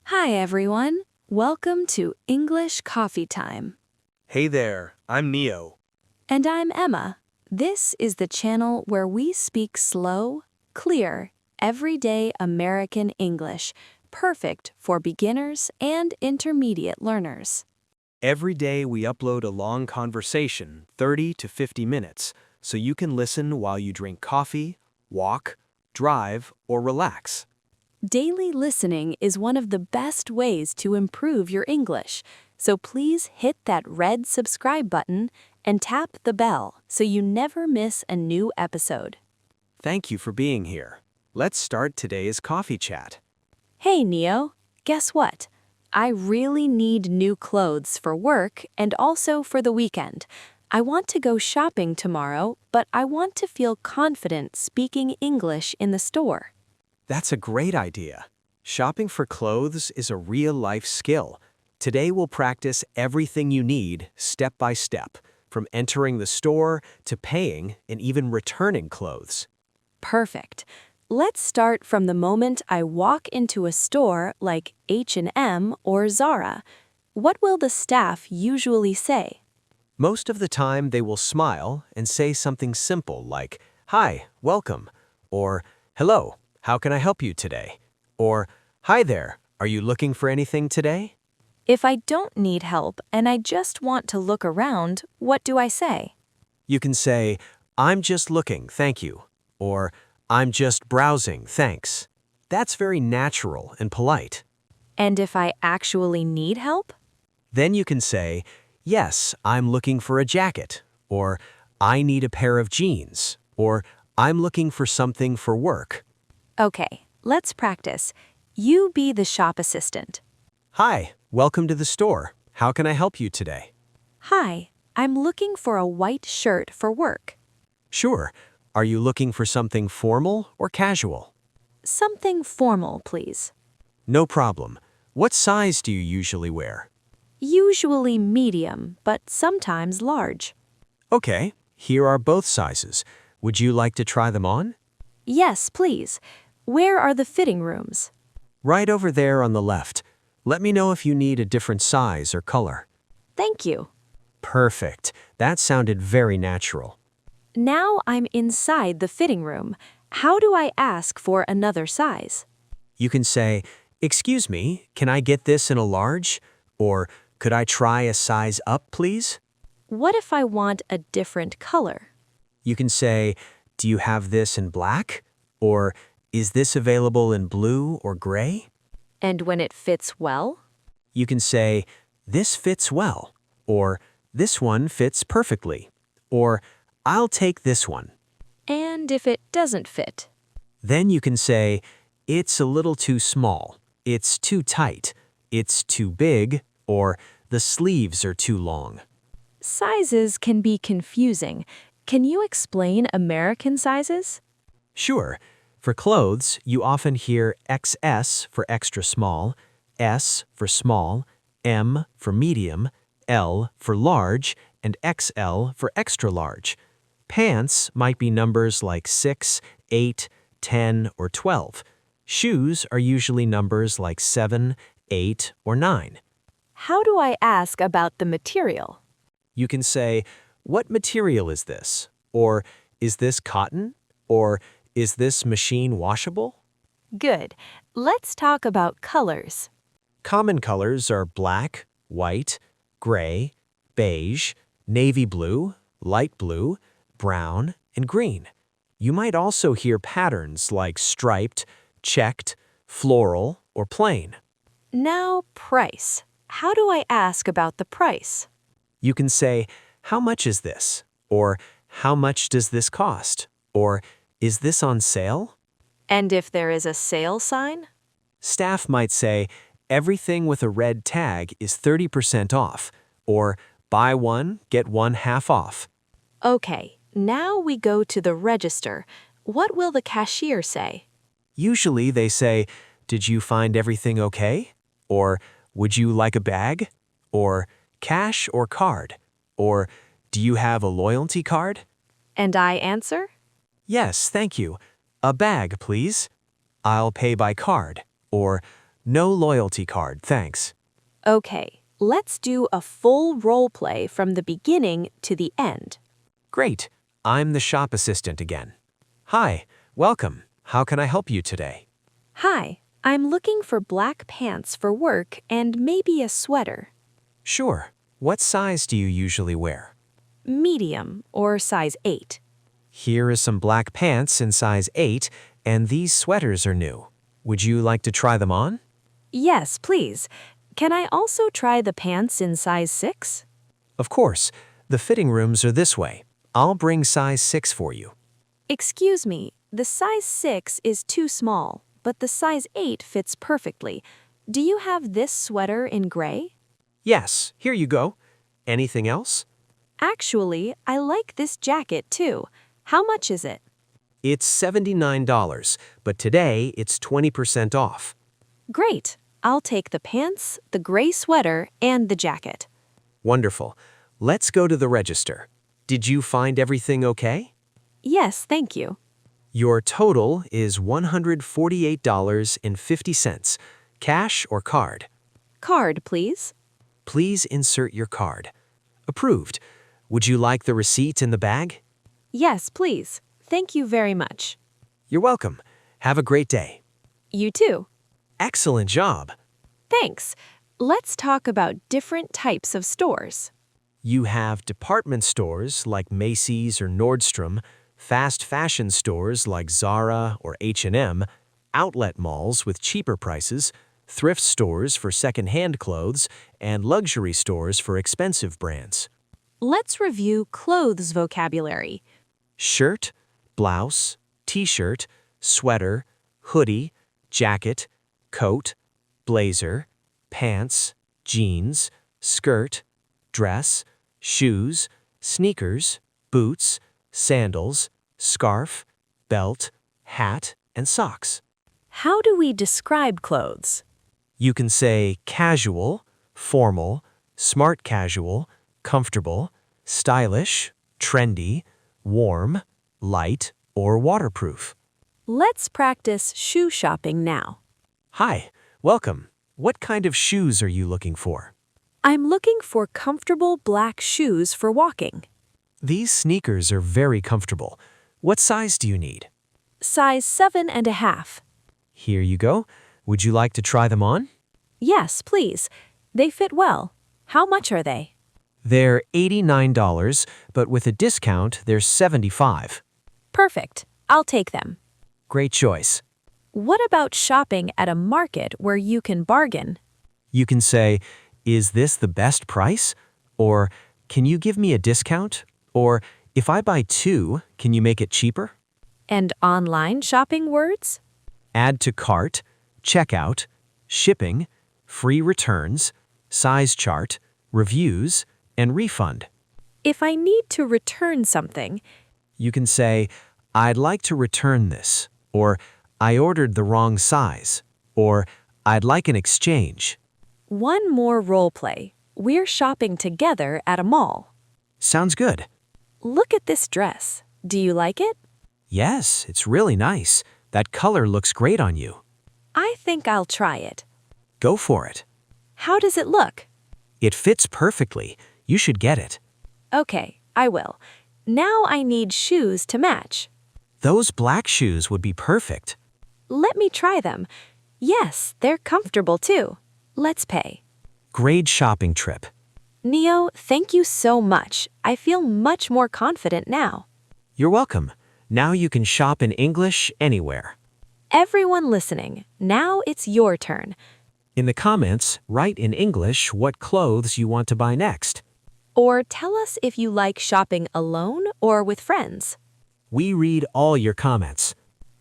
Hi everyone, welcome to English Coffee Time. Hey there, I'm Neo. And I'm Emma. This is the channel where we speak slow, clear, everyday American English, perfect for beginners and intermediate learners. Every day we upload a long conversation, 30 to 50 minutes, so you can listen while you drink coffee, walk, drive, or relax. Daily listening is one of the best ways to improve your English, so please hit that red subscribe button and tap the bell so you never miss a new episode. Thank you for being here. Let's start today's coffee chat. Hey Neo, guess what? I really need new clothes for work and also for the weekend. I want to go shopping tomorrow, but I want to feel confident speaking English in the store. That's a great idea. Shopping for clothes is a real-life skill. Today we'll practice everything you need, step by step, from entering the store to paying and even returning clothes. Perfect. Let's start from the moment I walk into a store like H&M or Zara. What will the staff usually say? Most of the time they will smile and say something simple like, "Hi, welcome," or "Hello, how can I help you today?" Or, "Hi there, are you looking for anything today?" If I don't need help and I just want to look around, what do I say? You can say, "I'm just looking, thank you," or "I'm just browsing, thanks." That's very natural and polite. And if I actually need help? Then you can say, "Yes, I'm looking for a jacket," or "I need a pair of jeans," or "I'm looking for something for work." Okay, let's practice. You be the shop assistant. "Hi, welcome to the store. How can I help you today?" Hi, I'm looking for a white shirt for work. "Sure. Are you looking for something formal or casual?" Something formal, please. "No problem. What size do you usually wear?" Usually medium, but sometimes large. "Okay, here are both sizes. Would you like to try them on?" Yes, please. Where are the fitting rooms? "Right over there on the left. Let me know if you need a different size or color." Thank you. Perfect. That sounded very natural. Now I'm inside the fitting room. How do I ask for another size? You can say, "Excuse me, can I get this in a large?" Or, "Could I try a size up, please?" What if I want a different color? You can say, "Do you have this in black?" Or, "Is this available in blue or gray?" And when it fits well? You can say, "This fits well," or "This one fits perfectly," or "I'll take this one." And if it doesn't fit? Then you can say, "It's a little too small," "It's too tight," "It's too big," or "The sleeves are too long." Sizes can be confusing. Can you explain American sizes? Sure. For clothes, you often hear XS for extra small, S for small, M for medium, L for large, and XL for extra large. Pants might be numbers like 6, 8, 10, or 12. Shoes are usually numbers like 7, 8, or 9. How do I ask about the material? You can say, "What material is this?" Or, "Is this cotton?" Or, "Is this machine washable?" Good. Let's talk about colors. Common colors are black, white, gray, beige, navy blue, light blue, brown, and green. You might also hear patterns like striped, checked, floral, or plain. Now, price. How do I ask about the price? You can say, "How much is this?" Or, "How much does this cost?" Or, "Is this on sale?" And if there is a sale sign? Staff might say, "Everything with a red tag is 30% off," or "Buy one, get one half off." Okay, now we go to the register. What will the cashier say? Usually they say, "Did you find everything okay?" Or, "Would you like a bag?" Or, "Cash or card?" Or, "Do you have a loyalty card?" And I answer? "Yes, thank you. A bag, please. I'll pay by card. Or no loyalty card, thanks. Okay, let's do a full role play from the beginning to the end. Great. I'm the shop assistant again. Hi, welcome. How can I help you today? Hi, I'm looking for black pants for work and maybe a sweater. Sure. What size do you usually wear? Medium or size 8. Here is some black pants in size 8, and these sweaters are new. Would you like to try them on? Yes, please. Can I also try the pants in size 6? Of course. The fitting rooms are this way. I'll bring size 6 for you. Excuse me, the size 6 is too small, but the size 8 fits perfectly. Do you have this sweater in gray? Yes, here you go. Anything else? Actually, I like this jacket too. How much is it? It's $79, but today it's 20% off. Great. I'll take the pants, the gray sweater, and the jacket. Wonderful. Let's go to the register. Did you find everything okay? Yes, thank you. Your total is $148.50. Cash or card? Card, please. Please insert your card. Approved. Would you like the receipt in the bag? Yes, please. Thank you very much. You're welcome. Have a great day. You too. Excellent job. Thanks. Let's talk about different types of stores. You have department stores like Macy's or Nordstrom, fast fashion stores like Zara or H&M, outlet malls with cheaper prices, thrift stores for second-hand clothes, and luxury stores for expensive brands. Let's review clothes vocabulary. Shirt, blouse, t-shirt, sweater, hoodie, jacket, coat, blazer, pants, jeans, skirt, dress, shoes, sneakers, boots, sandals, scarf, belt, hat, and socks. How do we describe clothes? You can say casual, formal, smart casual, comfortable, stylish, trendy, warm, light, or waterproof. Let's practice shoe shopping now. Hi, welcome. What kind of shoes are you looking for? I'm looking for comfortable black shoes for walking. These sneakers are very comfortable. What size do you need? Size 7.5. Here you go. Would you like to try them on? Yes, please. They fit well. How much are they? They're $89, but with a discount, they're $75. Perfect. I'll take them. Great choice. What about shopping at a market where you can bargain? You can say, "Is this the best price?" Or, "Can you give me a discount?" Or, "If I buy 2, can you make it cheaper?" And online shopping words? Add to cart, checkout, shipping, free returns, size chart, reviews, and refund. If I need to return something, You can say, "I'd like to return this," or "I ordered the wrong size," or "I'd like an exchange." one more role play. We're shopping together at a mall. Sounds good. Look at this dress. Do you like it? Yes, it's really nice. That color looks great on you. I think I'll try it. Go for it. How does it look? It fits perfectly. You should get it. Okay, I will. Now I need shoes to match. Those black shoes would be perfect. Let me try them. Yes, they're comfortable too. Let's pay. Great shopping trip. Neo, thank you so much. I feel much more confident now. You're welcome. Now you can shop in English anywhere. Everyone listening, now it's your turn. In the comments, write in English what clothes you want to buy next. Or tell us if you like shopping alone or with friends. We read all your comments.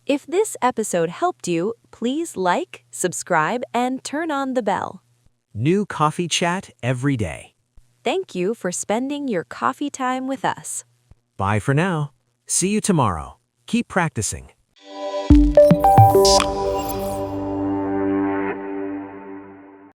If this episode helped you, please like, subscribe, and turn on the bell. New coffee chat every day. Thank you for spending your coffee time with us. Bye for now. See you tomorrow. Keep practicing.